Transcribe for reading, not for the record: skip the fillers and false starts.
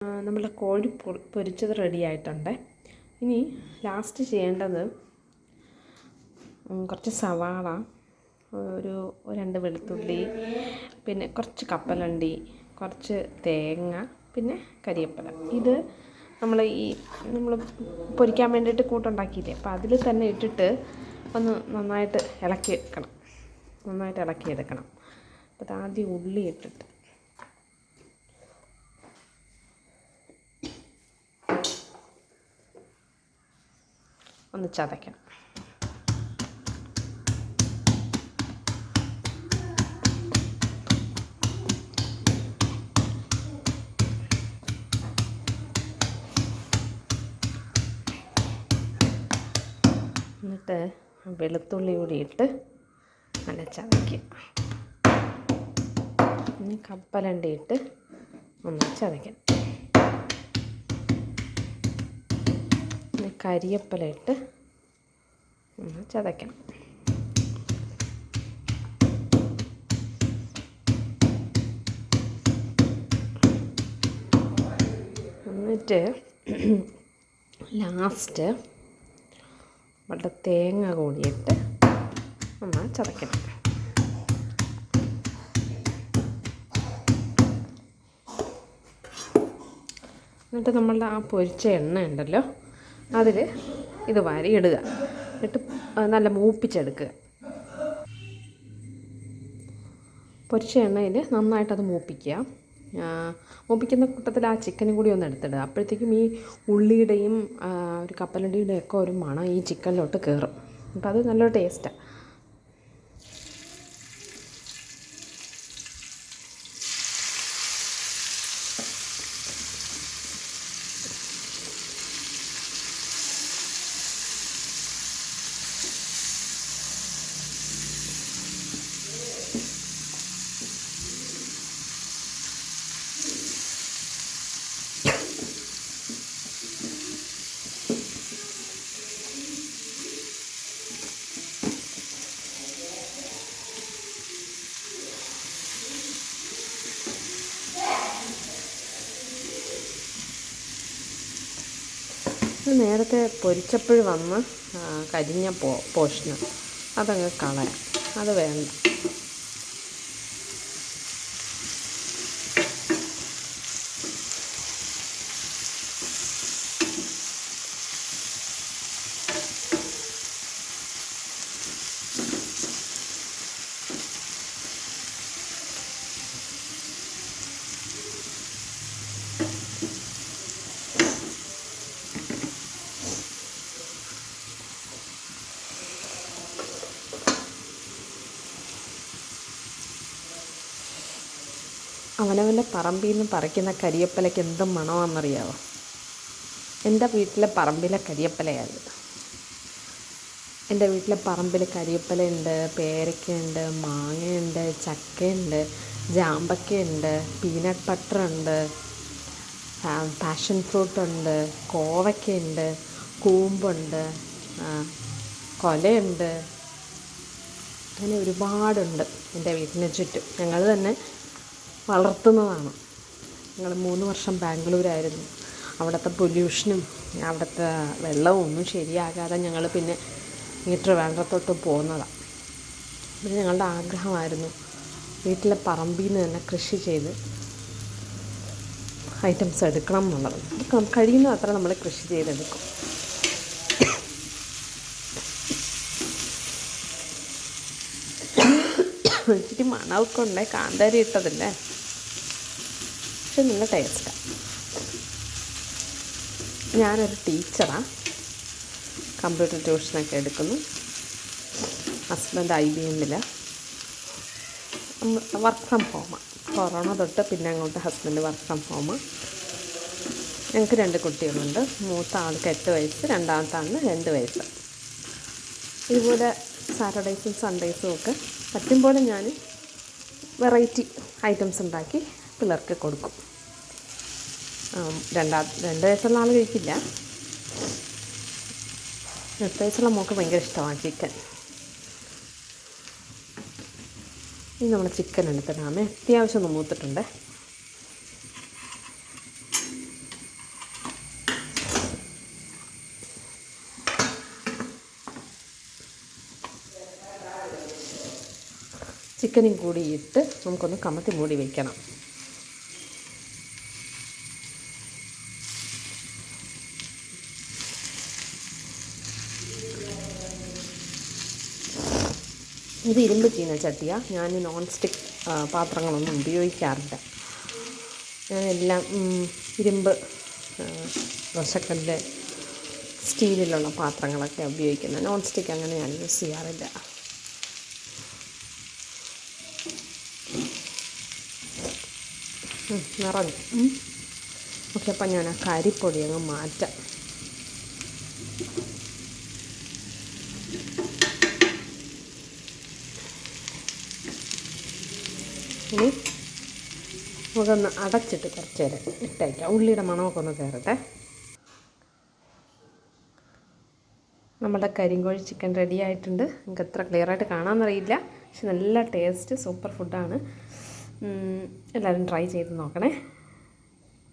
നമ്മളുടെ കോഴി പൊരിച്ചത് റെഡി ആയിട്ടുണ്ട്. ഇനി ലാസ്റ്റ് ചെയ്യേണ്ടത് കുറച്ച് സവാള, ഒരു 2 വെളുത്തുള്ളി, പിന്നെ കുറച്ച് കപ്പലണ്ടി, കുറച്ച് തേങ്ങ, പിന്നെ കരിവേപ്പില. ഇത് നമ്മൾ പൊരിക്കാൻ വേണ്ടിയിട്ട് കൂട്ടുണ്ടാക്കിയില്ലേ, അപ്പോൾ അതിൽ തന്നെ ഇട്ടിട്ട് ഒന്ന് നന്നായിട്ട് ഇളക്കിയെടുക്കണം. അപ്പോൾ ആദ്യം ഉള്ളി ഇട്ടിട്ട് ഒന്ന് ചതയ്ക്കണം. എന്നിട്ട് വെളുത്തുള്ളി കൂടി ഇട്ട് നല്ല ചതയ്ക്കുക. ഇനി കപ്പലണ്ടി ഇട്ട് ഒന്ന് ചതയ്ക്കണം. പിന്നെ കരിവേപ്പില ഇട്ട് ഒന്ന് ചതയ്ക്കണം. എന്നിട്ട് ലാസ്റ്റ് നമ്മുടെ തേങ്ങ കൂടിയിട്ട് ഒന്ന് ചതയ്ക്കണം. എന്നിട്ട് നമ്മളുടെ ആ പൊരിച്ച എണ്ണ ഉണ്ടല്ലോ, അതിൽ ഇത് വാരി ഇടുക. എന്നിട്ട് നല്ല മൂപ്പിച്ചെടുക്കുക. പൊരിച്ച എണ്ണയിൽ നന്നായിട്ടത് മൂപ്പിക്കുക. മൂപ്പിക്കുന്ന കൂട്ടത്തിൽ ആ ചിക്കനും കൂടി ഒന്ന് എടുത്തിടുക. അപ്പോഴത്തേക്കും ഈ ഉള്ളിയുടെയും ഒരു കപ്പലണ്ടിയുടെയും ഒക്കെ ഒരു മണം ഈ ചിക്കനിലോട്ട് കയറും. അപ്പോൾ അത് നല്ലൊരു ടേസ്റ്റാണ്. നേരത്തെ പൊരിച്ചപ്പോൾ വന്ന് കരിഞ്ഞ പോർഷന് അതങ്ങ് കളയാം. അത് വേണ്ട. അവനവൻ്റെ പറമ്പിൽ നിന്ന് പറിക്കുന്ന കരിവേപ്പിലയ്ക്ക് എന്ത് മണമാണെന്നറിയാമോ? എൻ്റെ വീട്ടിലെ പറമ്പിലെ കരിവേപ്പിലയാണ്. എൻ്റെ വീട്ടിലെ പറമ്പിൽ കരിവേപ്പിലയുണ്ട്, പേരയ്ക്കയുണ്ട്, മാങ്ങയുണ്ട്, ചക്കയുണ്ട്, ജാമ്പക്കയുണ്ട്, പീനട്ട് ബട്ടറുണ്ട്, പാഷൻ ഫ്രൂട്ടുണ്ട്, കോവയ്ക്കയുണ്ട്, കൂമ്പുണ്ട്, കൊലയുണ്ട്. അങ്ങനെ ഒരുപാടുണ്ട് എൻ്റെ വീട്ടിന് ചുറ്റും. ഞങ്ങൾ തന്നെ വളർത്തുന്നതാണ്. ഞങ്ങൾ 3 വർഷം ബാംഗ്ലൂരായിരുന്നു. അവിടുത്തെ പൊല്യൂഷനും അവിടുത്തെ വെള്ളവും ഒന്നും ശരിയാകാതെ ഞങ്ങൾ പിന്നെ ട്രിവാൻഡ്രത്തോട്ട് പോകുന്നതാണ്. പിന്നെ ഞങ്ങളുടെ ആഗ്രഹമായിരുന്നു വീട്ടിലെ പറമ്പിൽ നിന്ന് തന്നെ കൃഷി ചെയ്ത് ഐറ്റംസ് എടുക്കണം എന്നുള്ളത്. കഴിയുന്ന അത്ര നമ്മൾ കൃഷി ചെയ്തെടുക്കും. ഇച്ചിരി മണമൊക്കെ ഉണ്ട്, കാന്താരി ഇട്ടതില്ലേ, പക്ഷെ നല്ല ടേസ്റ്റാണ്. ഞാനൊരു ടീച്ചറാണ്, കമ്പ്യൂട്ടർ ട്യൂഷനൊക്കെ എടുക്കുന്നു. ഹസ്ബൻഡ് IBM വർക്ക് ഫ്രം ഹോമാണ്. കൊറോണ തൊട്ട് പിന്നെ അങ്ങോട്ട് ഹസ്ബൻഡ് വർക്ക് ഫ്രം ഹോമാണ്. ഞങ്ങൾക്ക് 2 കുട്ടികളുണ്ട്. മൂത്ത ആൾക്ക് 8 വയസ്സ്, രണ്ടാമത്തെ ആളിന് 2 വയസ്സ്. ഇതുപോലെ സാറ്റർഡേയ്സും സൺഡേയ്സും ഒക്കെ പറ്റും പോലെ ഞാൻ വെറൈറ്റി ഐറ്റംസ് ഉണ്ടാക്കി പിള്ളേർക്ക് കൊടുക്കും. 2 വയസ്സുള്ള ആൾ കഴിക്കില്ല. 8 വയസ്സുള്ള മോൾക്ക് ഭയങ്കര ഇഷ്ടമാണ് ചിക്കൻ. ഇനി നമ്മൾ ചിക്കൻ എടുത്തിടാമേ. അത്യാവശ്യം ഒന്ന് മൂത്തിട്ടുണ്ട്. ചിക്കനും കൂടി ഇട്ട് നമുക്കൊന്ന് കമത്തി മൂടി വയ്ക്കണം. ഇത് ഇരുമ്പ് ചീനച്ചട്ടിയാണ്. ഞാൻ നോൺ സ്റ്റിക്ക് പാത്രങ്ങളൊന്നും ഉപയോഗിക്കാറില്ല. ഞാനെല്ലാം ഇരുമ്പ്, ദോശക്കല്ല്, സ്റ്റീലിലുള്ള പാത്രങ്ങളൊക്കെ ഉപയോഗിക്കുന്നത്. നോൺ സ്റ്റിക്ക് അങ്ങനെ ഞാൻ യൂസ് ചെയ്യാറില്ല. നിറഞ്ഞു. ഓക്കെ, അപ്പം ഞാൻ ആ കരിപ്പൊടി അങ്ങ് മാറ്റാം. ഇനി നമുക്കൊന്ന് അടച്ചിട്ട് കുറച്ച് നേരം ഇട്ടേക്കാം. ഉള്ളിയുടെ മണമൊക്കെ ഒന്ന് കയറട്ടെ. നമ്മുടെ കരിങ്കോഴി ചിക്കൻ റെഡി ആയിട്ടുണ്ട്. നിങ്ങൾക്ക് എത്ര ക്ലിയറായിട്ട് കാണാമെന്നറിയില്ല, പക്ഷെ നല്ല ടേസ്റ്റ്, സൂപ്പർ ഫുഡാണ്. എല്ലാവരും ട്രൈ ചെയ്ത് നോക്കണേ.